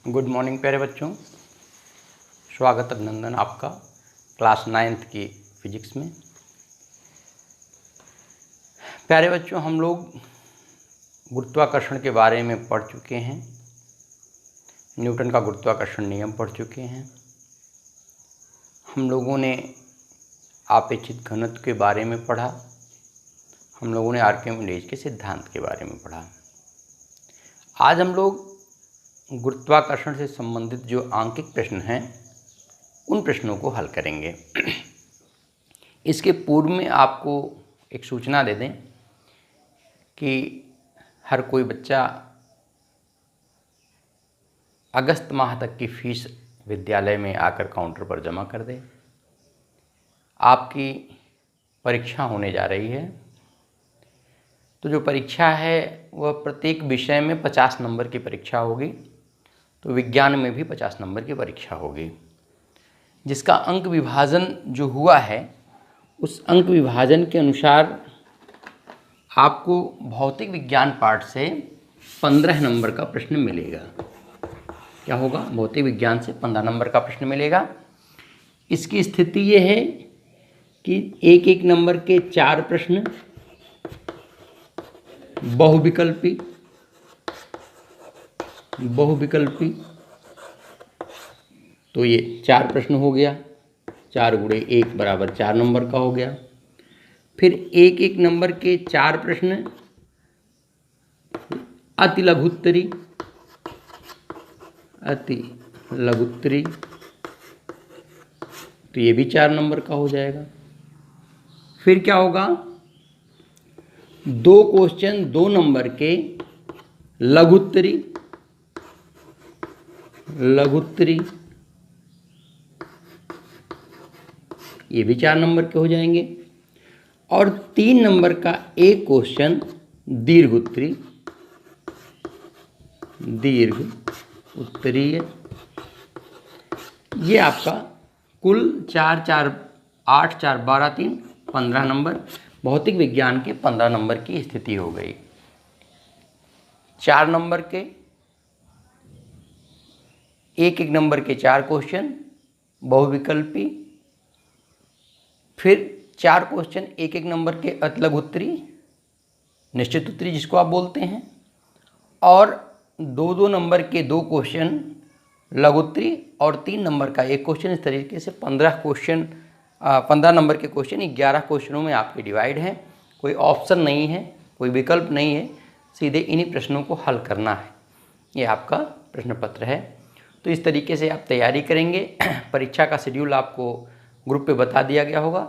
Good morning प्यारे बच्चों, स्वागत अभिनंदन आपका क्लास 9th की फिजिक्स में। प्यारे बच्चों, हम लोग गुरुत्वाकर्षण के बारे में पढ़ चुके हैं। न्यूटन का गुरुत्वाकर्षण नियम पढ़ चुके हैं। हम लोगों ने आपेक्षिक घनत्व के बारे में पढ़ा। हम लोगों ने आर्किमिडीज के सिद्धांत के बारे में पढ़ा। आज हम लोग गुरुत्वाकर्षण से संबंधित जो आंकिक प्रश्न हैं उन प्रश्नों को हल करेंगे। इसके पूर्व में आपको एक सूचना दे दें कि हर कोई बच्चा अगस्त माह तक की फीस विद्यालय में आकर काउंटर पर जमा कर दे। आपकी परीक्षा होने जा रही है, तो जो परीक्षा है वह प्रत्येक विषय में 50 नंबर की परीक्षा होगी। तो विज्ञान में भी 50 नंबर की परीक्षा होगी, जिसका अंक विभाजन जो हुआ है उस अंक विभाजन के अनुसार आपको भौतिक विज्ञान पाठ से 15 नंबर का प्रश्न मिलेगा। क्या होगा? भौतिक विज्ञान से 15 नंबर का प्रश्न मिलेगा। इसकी स्थिति ये है कि एक एक नंबर के 4 प्रश्न बहुविकल्पी तो ये 4 प्रश्न हो गया। 4 गुणे 1 बराबर 4 नंबर का हो गया। फिर एक एक नंबर के 4 प्रश्न अति लघुत्तरी तो ये भी 4 नंबर का हो जाएगा। फिर क्या होगा? 2 क्वेश्चन 2 नंबर के लघुत्तरी ये भी 4 नंबर के हो जाएंगे। और 3 नंबर का एक क्वेश्चन दीर्घ उत्तरीय। ये आपका कुल 4 4 8 4 12 3 15 नंबर भौतिक विज्ञान के 15 नंबर की स्थिति हो गई। 4 नंबर के एक एक नंबर के 4 क्वेश्चन बहुविकल्पी, फिर 4 क्वेश्चन एक एक नंबर के अतिलघु उत्तरी निश्चित उत्तरी जिसको आप बोलते हैं, और 2 नंबर के 2 क्वेश्चन लघुत्तरी और 3 नंबर का एक क्वेश्चन। इस तरीके से 15 नंबर के क्वेश्चन 11 क्वेश्चनों में आपके डिवाइड हैं। कोई ऑप्शन नहीं है, कोई विकल्प नहीं है, सीधे इन्हीं प्रश्नों को हल करना है। ये आपका प्रश्न पत्र है। तो इस तरीके से आप तैयारी करेंगे। परीक्षा का शेड्यूल आपको ग्रुप पे बता दिया गया होगा,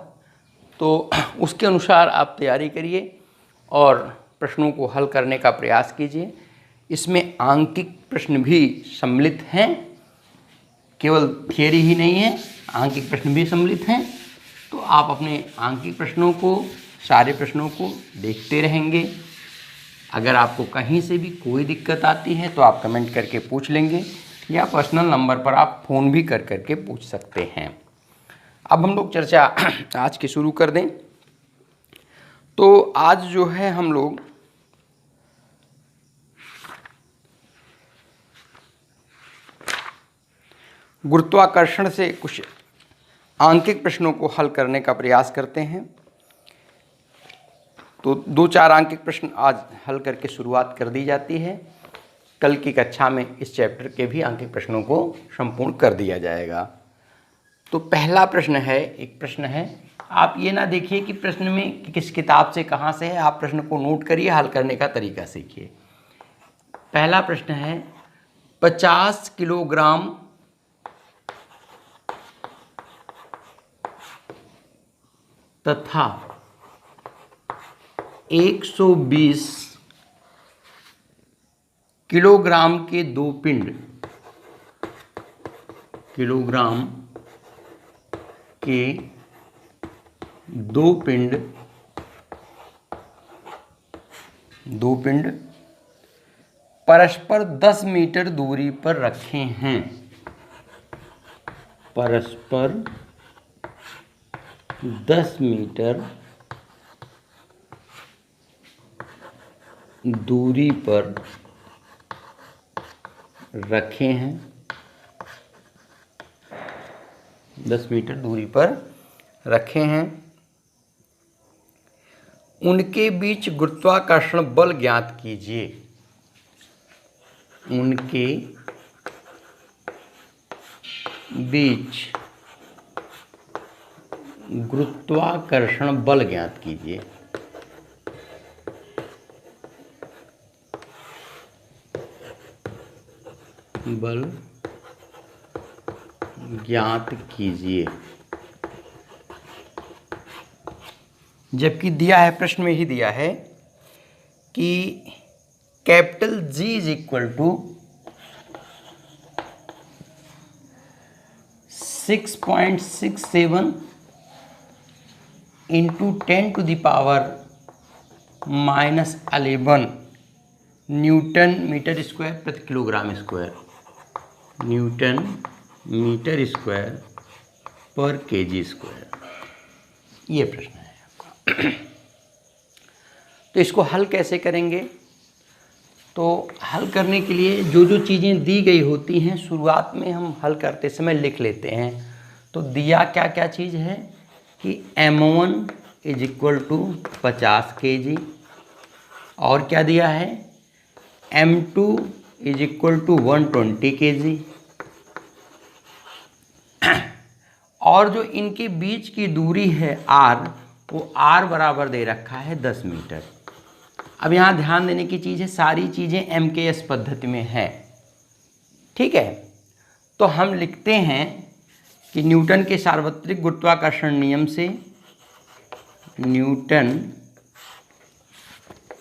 तो उसके अनुसार आप तैयारी करिए और प्रश्नों को हल करने का प्रयास कीजिए। इसमें आंकिक प्रश्न भी सम्मिलित हैं, केवल थियरी ही नहीं है, आंकिक प्रश्न भी सम्मिलित हैं। तो आप अपने आंकिक प्रश्नों को, सारे प्रश्नों को देखते रहेंगे। अगर आपको कहीं से भी कोई दिक्कत आती है तो आप कमेंट करके पूछ लेंगे, या पर्सनल नंबर पर आप फ़ोन भी कर करके पूछ सकते हैं। अब हम लोग चर्चा आज की शुरू कर दें। तो आज जो है हम लोग गुरुत्वाकर्षण से कुछ आंकिक प्रश्नों को हल करने का प्रयास करते हैं। तो 2-4 आंकिक प्रश्न आज हल करके शुरुआत कर दी जाती है। कल की कक्षा में इस चैप्टर के भी आंकिक प्रश्नों को संपूर्ण कर दिया जाएगा। तो पहला प्रश्न है, एक प्रश्न है। आप ये ना देखिए कि प्रश्न में कि किस किताब से कहाँ से है, आप प्रश्न को नोट करिए, हल करने का तरीका सीखिए। पहला प्रश्न है, 50 किलोग्राम तथा 120 किलोग्राम के 2 पिंड परस्पर 10 मीटर दूरी पर रखे हैं। परस्पर 10 मीटर दूरी पर रखे हैं, 10 मीटर दूरी पर रखे हैं, उनके बीच गुरुत्वाकर्षण बल ज्ञात कीजिए। उनके बीच गुरुत्वाकर्षण बल ज्ञात कीजिए। बल ज्ञात कीजिए। जबकि दिया है, प्रश्न में ही दिया है कि capital G is equal to 6.67 into 10⁻⁻11 newton metre square प्रति kilogram square, newton metre square पर केजी स्क्वायर। ये प्रश्न है आपका। तो इसको हल कैसे करेंगे? तो हल करने के लिए जो जो चीज़ें दी गई होती हैं शुरुआत में हम हल करते समय लिख लेते हैं। तो दिया क्या क्या चीज़ है कि M1 is equal to 50 kg, और क्या दिया है M2 is equal to 120 kg, और जो इनके बीच की दूरी है R, वो R बराबर दे रखा है 10 मीटर। अब यहाँ ध्यान देने की चीज़ है, सारी चीज़ें MKS पद्धति में है, ठीक है। तो हम लिखते हैं कि न्यूटन के सार्वत्रिक गुरुत्वाकर्षण नियम से, न्यूटन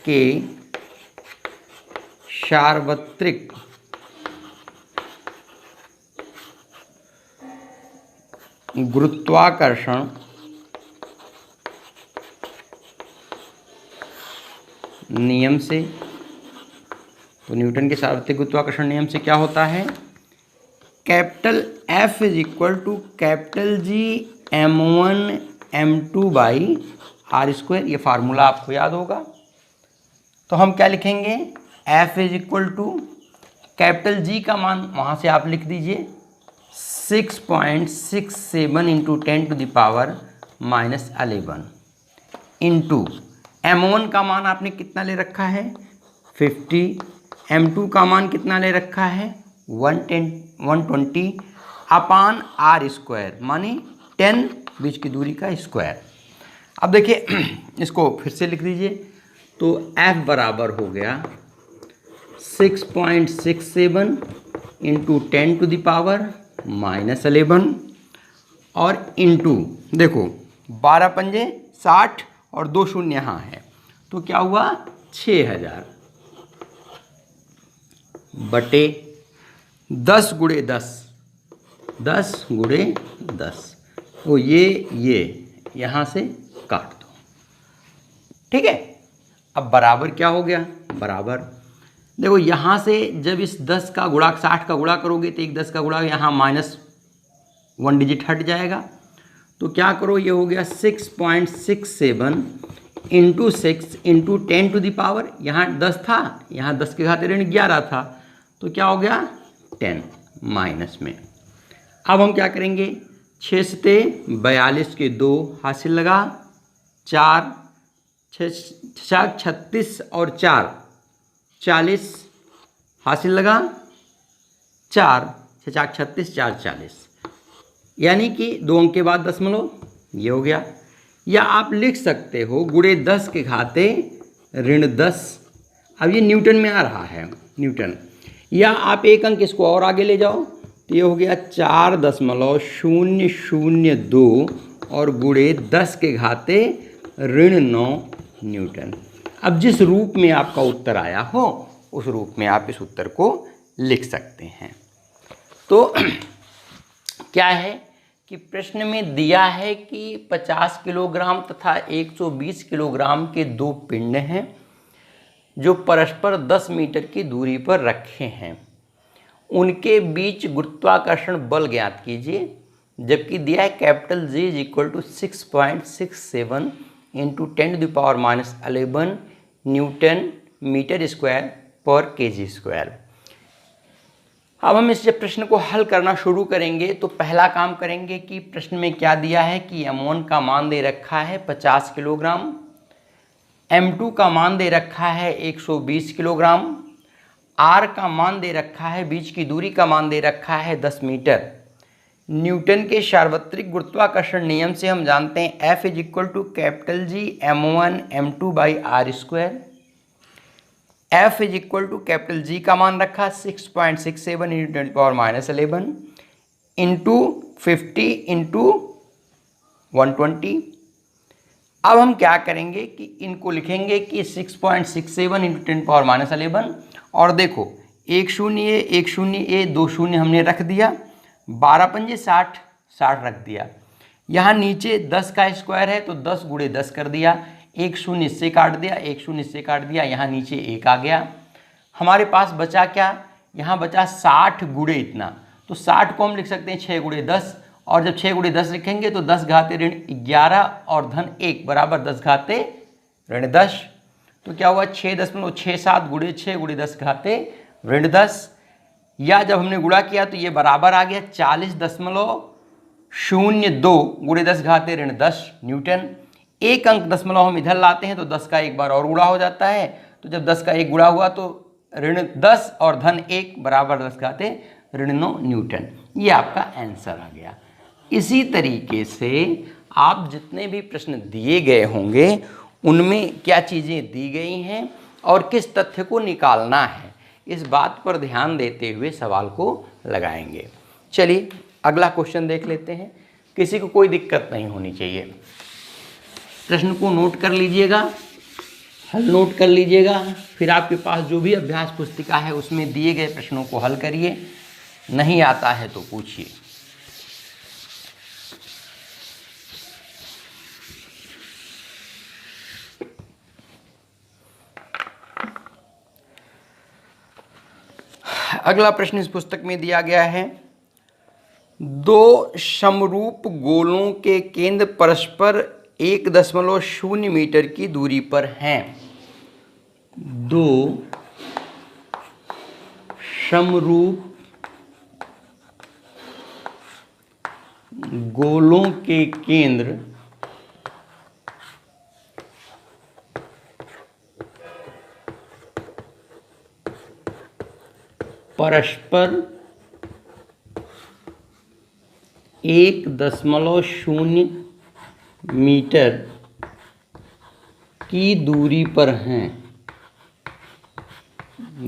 के सार्वत्रिक गुरुत्वाकर्षण नियम से, तो न्यूटन के सार्वत्रिक गुरुत्वाकर्षण नियम से क्या होता है, capital F is equal to capital G M1 M2 by R square. ये फार्मूला आपको याद होगा। तो हम क्या लिखेंगे, F is equal to capital G का मान वहाँ से आप लिख दीजिए 6.67 इंटू 10⁻⁻11 इंटू M1 का मान आपने कितना ले रखा है 50, M2 का मान कितना ले रखा है 120 अपान R स्क्वायर, माने 10 बीच की दूरी का स्क्वायर। अब देखिए इसको फिर से लिख दीजिए। तो F बराबर हो गया 6.67 इंटू 10⁻⁻11 और इंटू देखो 12 पंजे 60 और 2 शून्य यहाँ है, तो क्या हुआ 6000 बटे 10 गुणे 10, 10 गुणे 10। तो ये यहाँ से काट दो, ठीक है। अब बराबर क्या हो गया, बराबर देखो यहाँ से जब इस 10 का गुणा 60 का गुणा करोगे तो एक 10 का गुणा यहाँ -1 डिजिट हट जाएगा। तो क्या करो, ये हो गया 6.67 इंटू 6 इंटू 10⁻, यहाँ 10 था, यहाँ 10 के घाते ऋण 11 था, तो क्या हो गया 10 माइनस में। अब हम क्या करेंगे, 6 से 42 के 2 हासिल लगा, 4 36 और 4 40 हासिल लगा, 4 6 36 4 40, यानी कि 2 अंक के बाद दशमलव, ये हो गया। या आप लिख सकते हो गुणे 10 के घाते ऋण 10, अब ये न्यूटन में आ रहा है न्यूटन, या आप एक अंक इसको और आगे ले जाओ तो ये हो गया 4.002 और गुणे 10 के घाते ऋण 9 न्यूटन। अब जिस रूप में आपका उत्तर आया हो उस रूप में आप इस उत्तर को लिख सकते हैं। तो क्या है कि प्रश्न में दिया है कि 50 किलोग्राम तथा 120 किलोग्राम के 2 पिंड हैं जो परस्पर 10 मीटर की दूरी पर रखे हैं, उनके बीच गुरुत्वाकर्षण बल ज्ञात कीजिए। जबकि दिया है capital G is equal to 6.67 into 10⁻⁻11 newton metre square पर केजी स्क्वायर। अब हम इस जब प्रश्न को हल करना शुरू करेंगे तो पहला काम करेंगे कि प्रश्न में क्या दिया है कि M1 का मान दे रखा है 50 किलोग्राम, M2 का मान दे रखा है 120 किलोग्राम, R का मान दे रखा है, बीच की दूरी का मान दे रखा है 10 मीटर। न्यूटन के सार्वत्रिक गुरुत्वाकर्षण नियम से हम जानते हैं F is equal to capital G M1 M2 by R square. F is equal to capital G का मान रखा 6.67 इंटू 10⁻11 इंटू 50 इंटू 120। अब हम क्या करेंगे कि इनको लिखेंगे कि 6.67 इंटू 10⁻11 और देखो 1 शून्य 1 शून्य 2 शून्य हमने रख दिया, 12 पंजे 60 60 रख दिया। यहाँ नीचे 10 का स्क्वायर है तो 10 गुणे 10 कर दिया, 1 शून्य इससे काट दिया, 1 शून्य इससे काट दिया, यहाँ नीचे 1 आ गया। हमारे पास बचा क्या, यहाँ बचा 60 गुणे इतना, तो 60 को हम लिख सकते हैं 6 गुणे 10, और जब 6 गुणे 10 लिखेंगे तो 10 घाते ऋण 11 और धन 1 बराबर 10 घाते ऋण 10। तो क्या हुआ 6.67 गुणे 6 गुणे 10 घाते ऋण 10, या जब हमने गुणा किया तो ये बराबर आ गया 40.02 गुणे 10 घाते ऋण 10 न्यूटन। एक अंक दशमलव हम इधर लाते हैं तो 10 का एक बार और गुणा हो जाता है, तो जब 10 का एक गुणा हुआ तो ऋण 10 और धन 1 बराबर 10 घाते ऋण 9 न्यूटन। ये आपका आंसर आ गया। इसी तरीके से आप जितने भी प्रश्न दिए गए होंगे उनमें क्या चीज़ें दी गई हैं और किस तथ्य को निकालना है, इस बात पर ध्यान देते हुए सवाल को लगाएंगे। चलिए अगला क्वेश्चन देख लेते हैं, किसी को कोई दिक्कत नहीं होनी चाहिए। प्रश्न को नोट कर लीजिएगा, हल नोट कर लीजिएगा, फिर आपके पास जो भी अभ्यास पुस्तिका है उसमें दिए गए प्रश्नों को हल करिए। नहीं आता है तो पूछिए। अगला प्रश्न इस पुस्तक में दिया गया है, दो समरूप गोलों के केंद्र परस्पर 1.0 मीटर की दूरी पर हैं। दो समरूप गोलों के केंद्र परस्पर 1.0 मीटर की दूरी पर हैं,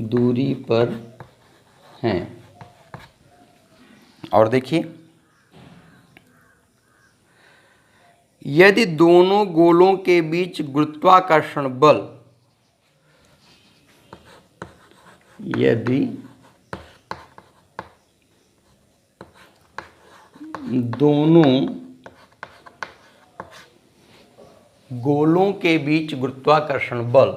दूरी पर हैं। और देखिए, यदि दोनों गोलों के बीच गुरुत्वाकर्षण बल, यदि दोनों गोलों के बीच गुरुत्वाकर्षण बल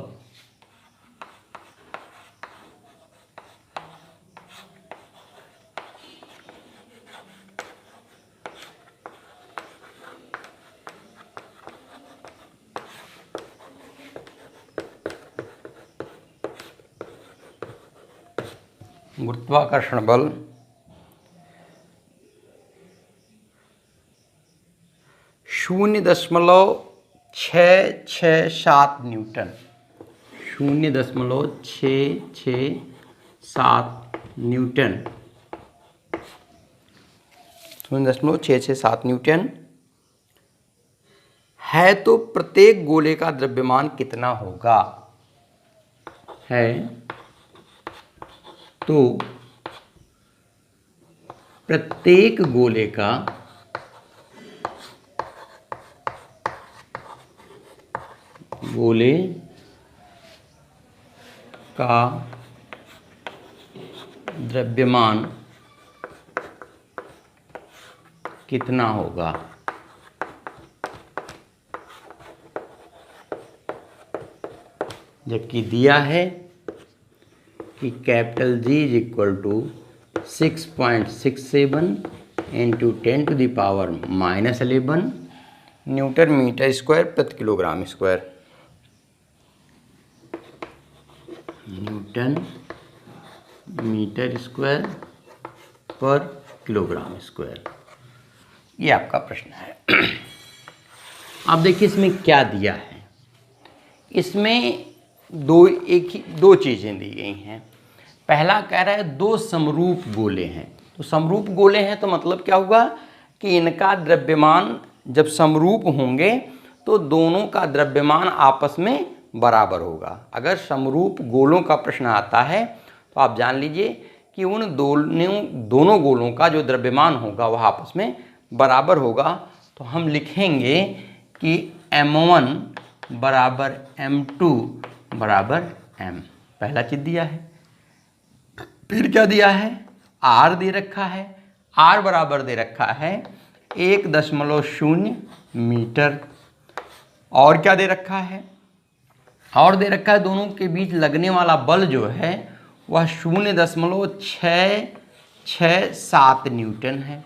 गुरुत्वाकर्षण बल 0.667 न्यूटन, 0.667 न्यूटन, 0.667 न्यूटन है, तो प्रत्येक गोले का द्रव्यमान कितना होगा? है तो प्रत्येक गोले का द्रव्यमान कितना होगा? जबकि दिया है कि capital G is equal to 6.67 into 10⁻11 newton metre square प्रति kilogram square, newton metre square पर किलोग्राम स्क्वायर। ये आपका प्रश्न है। अब देखिए इसमें क्या दिया है। इसमें दो चीज़ें दी गई हैं। पहला कह रहा है दो समरूप गोले हैं। तो समरूप गोले हैं तो मतलब क्या हुआ कि इनका द्रव्यमान जब समरूप होंगे तो दोनों का द्रव्यमान आपस में बराबर होगा। अगर समरूप गोलों का प्रश्न आता है तो आप जान लीजिए कि उन दोनों गोलों का जो द्रव्यमान होगा वह आपस में बराबर होगा। तो हम लिखेंगे कि m1 बराबर m2 बराबर m। पहला चीज दिया है। फिर क्या दिया है, r दे रखा है। r बराबर दे रखा है 1.0 मीटर। और क्या दे रखा है, और दे रखा है दोनों के बीच लगने वाला बल जो है वह 0.667 न्यूटन है।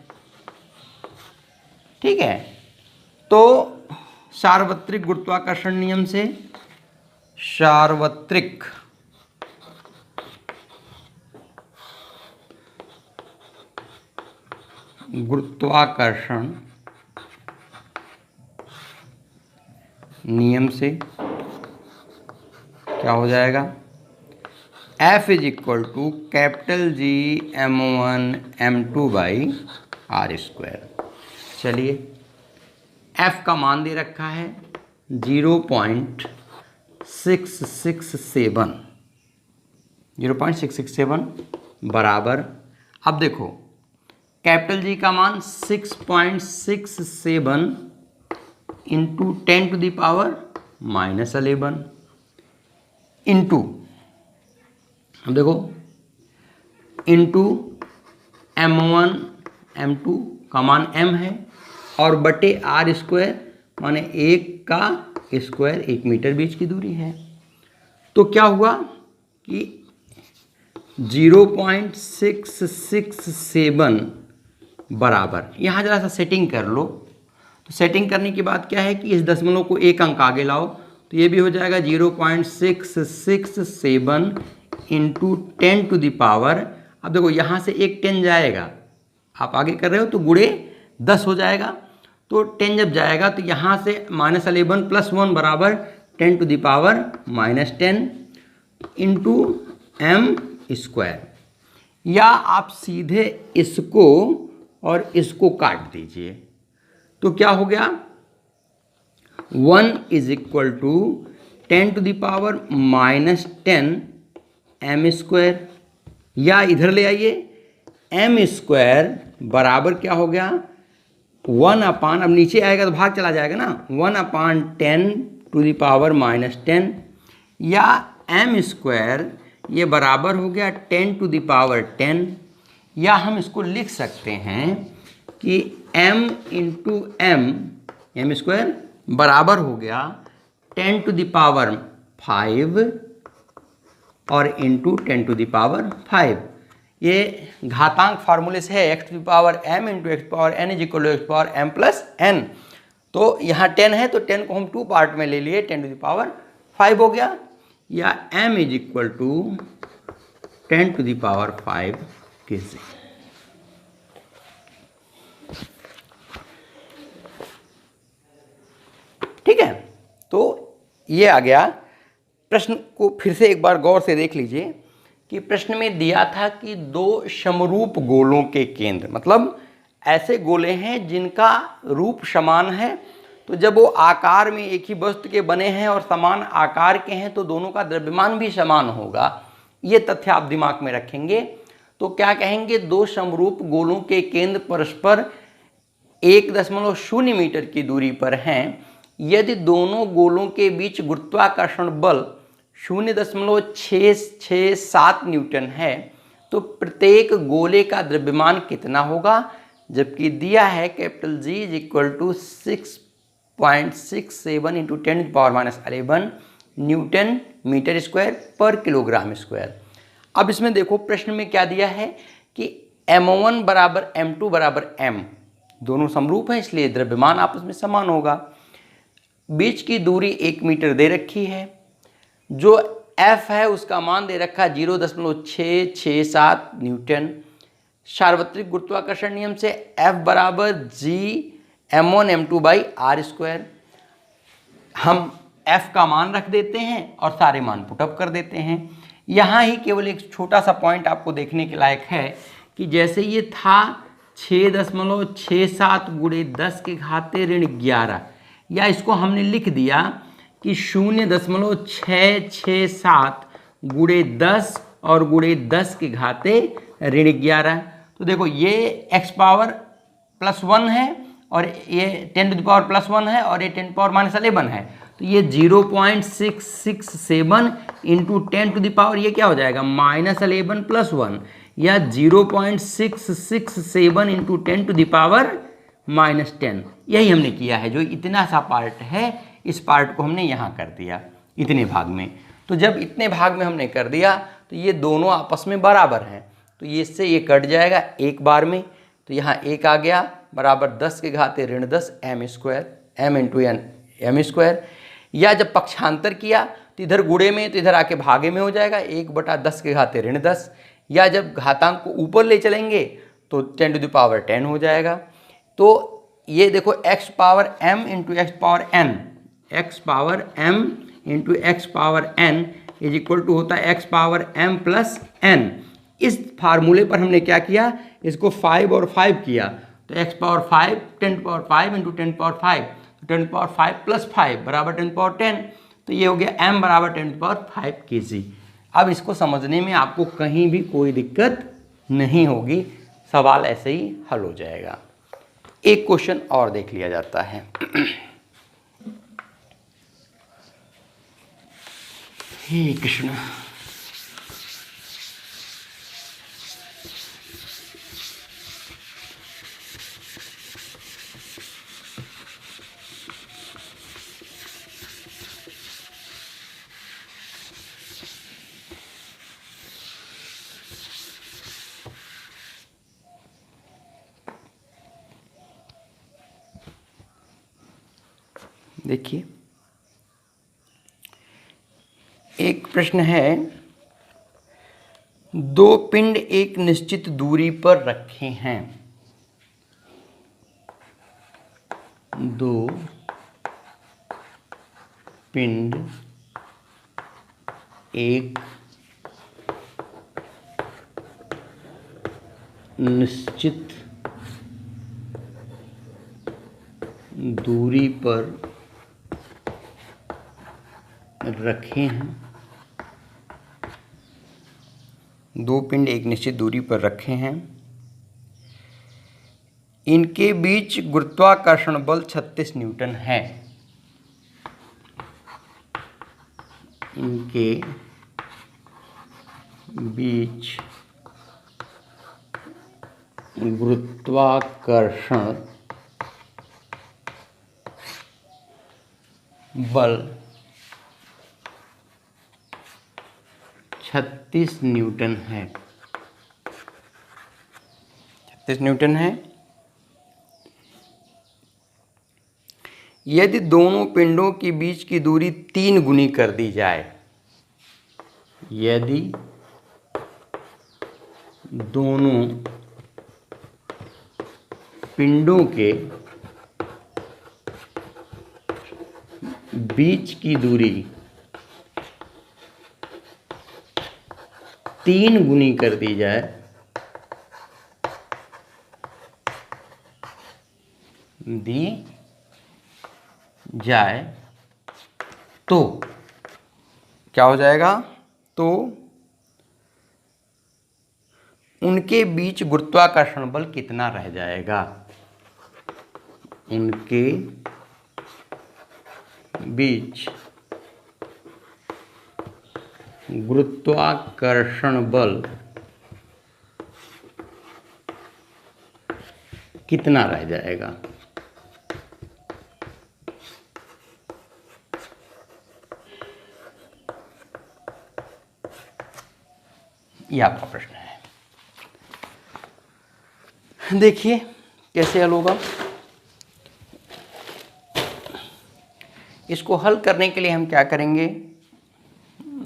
ठीक है, तो सार्वत्रिक गुरुत्वाकर्षण नियम से सार्वत्रिक गुरुत्वाकर्षण नियम से क्या हो जाएगा, F is equal to capital G m1 m2 by r square. चलिए F का मान दे रखा है 0.667 बराबर। अब देखो कैपिटल G का मान 6.67 into 10 to the power -11 into, अब देखो इंटू m1 m2 का मान m है और बटे r स्क्वायर माने 1 का स्क्वायर, 1 मीटर बीच की दूरी है। तो क्या हुआ कि 0.667 बराबर, यहाँ जरा सा सेटिंग कर लो। तो सेटिंग करने के बाद क्या है कि इस दशमलव को एक अंक आगे लाओ तो ये भी हो जाएगा 0.667 इंटू 10 टू द पावर। अब देखो यहाँ से एक 10 जाएगा, आप आगे कर रहे हो तो गुणे 10 हो जाएगा। तो 10 जब जाएगा तो यहाँ से -11 + 1 बराबर 10 to the power -10 into m square. या आप सीधे इसको और इसको काट दीजिए तो क्या हो गया, 1 is equal to 10 to the power -10 m square. या इधर ले आइए, m स्क्वायर बराबर क्या हो गया 1 अपान, अब नीचे आएगा तो भाग चला जाएगा ना, 1/10 टू द पावर -10। या m स्क्वायर ये बराबर हो गया 10 टू द पावर 10। या हम इसको लिख सकते हैं कि m इंटू m स्क्वायर बराबर हो गया 10 टू द पावर 5 और इंटू 10 टू द पावर 5। ये घातांक फार्मूले से है, x to the power m into x power n is equal to x power m plus n। तो यहाँ 10 है तो 10 को हम 2 पार्ट में ले लिए, 10 टू द पावर 5 हो गया। या m is equal to 10 to the power 5 KG. ठीक है, तो ये आ गया। प्रश्न को फिर से एक बार गौर से देख लीजिए कि प्रश्न में दिया था कि दो समरूप गोलों के केंद्र, मतलब ऐसे गोले हैं जिनका रूप समान है। तो जब वो आकार में एक ही वस्तु के बने हैं और समान आकार के हैं तो दोनों का द्रव्यमान भी समान होगा। ये तथ्य आप दिमाग में रखेंगे। तो क्या कहेंगे, दो समरूप गोलों के केंद्र परस्पर 1.0 मीटर की दूरी पर हैं। यदि दोनों गोलों के बीच गुरुत्वाकर्षण बल 0.667 न्यूटन है तो प्रत्येक गोले का द्रव्यमान कितना होगा। जबकि दिया है capital G is equal to 6.67 into 10⁻11 newton metre square पर किलोग्राम स्क्वायर। अब इसमें देखो प्रश्न में क्या दिया है कि m1 बराबर m2 बराबर m, दोनों समरूप हैं इसलिए द्रव्यमान आपस में समान होगा। बीच की दूरी 1 मीटर दे रखी है। जो F है उसका मान दे रखा है 0.667 न्यूटन। सार्वत्रिक गुरुत्वाकर्षण नियम से F बराबर G m1m2/r²। हम F का मान रख देते हैं और सारे मान पुटअप कर देते हैं। यहाँ ही केवल एक छोटा सा पॉइंट आपको देखने के लायक है कि जैसे ये था 6.67 गुणे 10 के घाते ऋण 11, या इसको हमने लिख दिया कि 0.667 गुणे 10 और गुणे 10 के घाते ऋण 11। तो देखो ये x पावर +1 है और ये 10⁻+1 है और ये 10⁻−11 है। तो ये 0.667 इंटू 10⁻, ये क्या हो जाएगा -11 + 1, या 0.667 इंटू 10⁻−10। यही हमने किया है। जो इतना सा पार्ट है इस पार्ट को हमने यहाँ कर दिया इतने भाग में। तो जब इतने भाग में हमने कर दिया तो ये दोनों आपस में बराबर हैं, तो ये इससे ये कट जाएगा एक बार में। तो यहाँ 1 आ गया बराबर 10 के घाते ऋण 10 m², m into n m²। या जब पक्षांतर किया तो इधर गुणे में तो इधर आके भागे में हो जाएगा 1/10 के घाते ऋण 10। या जब घातांक को ऊपर ले चलेंगे तो 10⁻10 हो जाएगा। तो ये देखो x power m into x power n, x power m into x power n is equal to होता है x power m plus n। इस फार्मूले पर हमने क्या किया, इसको 5 और 5 किया, तो x पावर 5 10⁻5 इंटू 10⁻5, 10⁻5 प्लस 5 बराबर 10⁻10। तो ये हो गया m बराबर 10⁻5 kg। अब इसको समझने में आपको कहीं भी कोई दिक्कत नहीं होगी, सवाल ऐसे ही हल हो जाएगा। एक क्वेश्चन और देख लिया जाता है। हे कृष्ण। देखिए एक प्रश्न है, दो पिंड एक निश्चित दूरी पर रखे हैं। दो पिंड एक निश्चित दूरी पर रखे हैं। दो पिंड एक निश्चित दूरी पर रखे हैं। इनके बीच गुरुत्वाकर्षण बल 36 न्यूटन है। इनके बीच गुरुत्वाकर्षण बल 36 न्यूटन है। 36 न्यूटन है। यदि दोनों पिंडों के बीच की दूरी 3 गुनी कर दी जाए, यदि दोनों पिंडों के बीच की दूरी 3 गुनी कर दी जाए, तो क्या हो जाएगा, तो उनके बीच गुरुत्वाकर्षण बल कितना रह जाएगा। उनके बीच गुरुत्वाकर्षण बल कितना रह जाएगा। ये आपका प्रश्न है। देखिए कैसे हल होगा। इसको हल करने के लिए हम क्या करेंगे,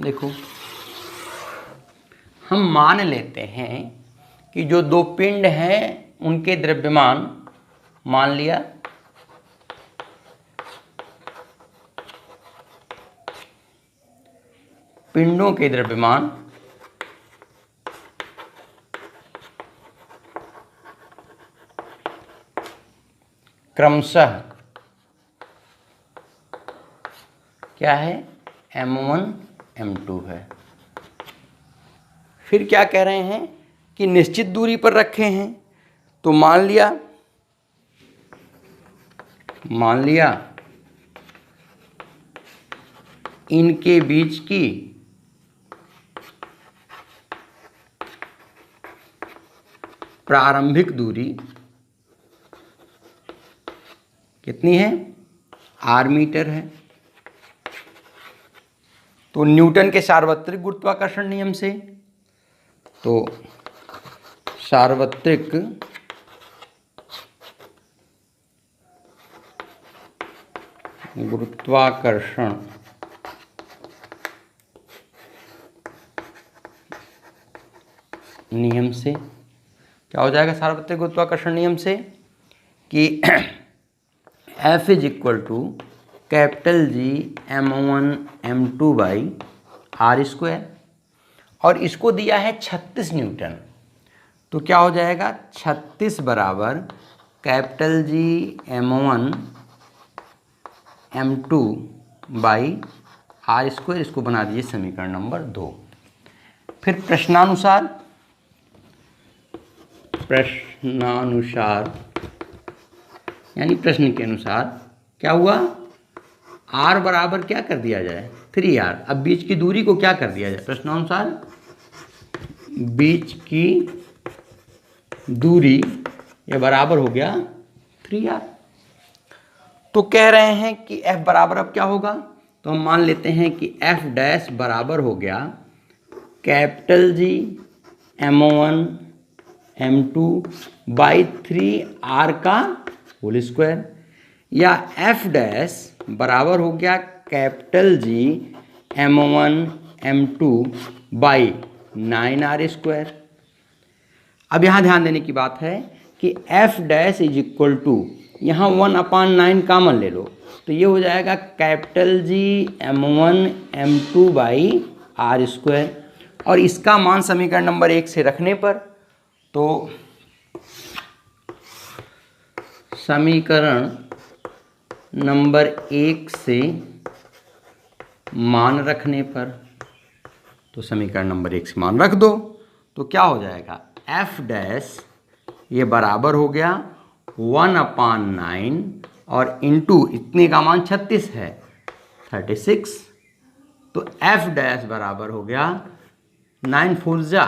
देखो हम मान लेते हैं कि जो दो पिंड हैं उनके द्रव्यमान, मान लिया पिंडों के द्रव्यमान क्रमशः क्या है, m1 m2 है। फिर क्या कह रहे हैं कि निश्चित दूरी पर रखे हैं, तो मान लिया इनके बीच की प्रारंभिक दूरी कितनी है, r मीटर है। तो न्यूटन के सार्वत्रिक गुरुत्वाकर्षण नियम से, तो सार्वत्रिक गुरुत्वाकर्षण नियम से क्या हो जाएगा, सार्वत्रिक गुरुत्वाकर्षण नियम से कि F is equal to capital G m1 m2 by r square, और इसको दिया है 36 न्यूटन। तो क्या हो जाएगा, 36 बराबर capital G m1 m2 by r square. इसको बना दीजिए समीकरण नंबर 2। फिर प्रश्नानुसार यानी प्रश्न के अनुसार क्या हुआ, r बराबर क्या कर दिया जाए, 3r। अब बीच की दूरी को क्या कर दिया जाए, प्रश्नानुसार बीच की दूरी ये बराबर हो गया 3r। तो कह रहे हैं कि f बराबर अब क्या होगा, तो हम मान लेते हैं कि f डैश बराबर हो गया capital G m1 m2 by 3r का होल स्क्वायर, या f डैश बराबर हो गया capital G m1 m2 by 9r square. अब यहाँ ध्यान देने की बात है कि f dash is equal to, यहाँ 1/9 कॉमन ले लो, तो ये हो जाएगा capital G m1 m2 by r square. और इसका मान समीकरण नंबर 1 से रखने पर, तो समीकरण नंबर 1 से मान रखने पर, तो समीकरण नंबर 1 से मान रख दो, तो क्या हो जाएगा, f डैश ये बराबर हो गया 1/9 और इंटू इतने का मान 36 है 36, तो f डैश बराबर हो गया 9 4 जा,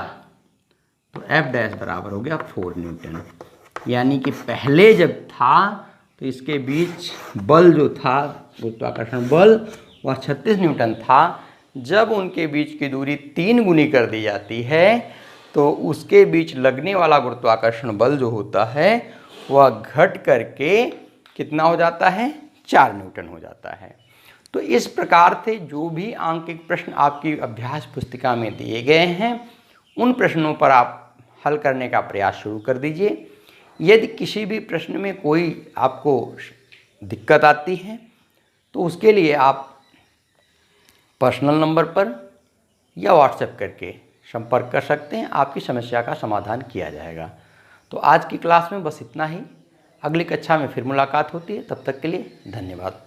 तो f डैश बराबर हो गया 4 न्यूटन। यानी कि पहले जब था तो इसके बीच बल जो था, गुरुत्वाकर्षण बल, वह 36 न्यूटन था। जब उनके बीच की दूरी 3 गुनी कर दी जाती है तो उसके बीच लगने वाला गुरुत्वाकर्षण बल जो होता है वह घट करके कितना हो जाता है, 4 न्यूटन हो जाता है। तो इस प्रकार से जो भी आंकिक प्रश्न आपकी अभ्यास पुस्तिका में दिए गए हैं उन प्रश्नों पर आप हल करने का प्रयास शुरू कर दीजिए। यदि किसी भी प्रश्न में कोई आपको दिक्कत आती है तो उसके लिए आप पर्सनल नंबर पर या व्हाट्सएप करके संपर्क कर सकते हैं, आपकी समस्या का समाधान किया जाएगा। तो आज की क्लास में बस इतना ही। अगली कक्षा में फिर मुलाकात होती है, तब तक के लिए धन्यवाद।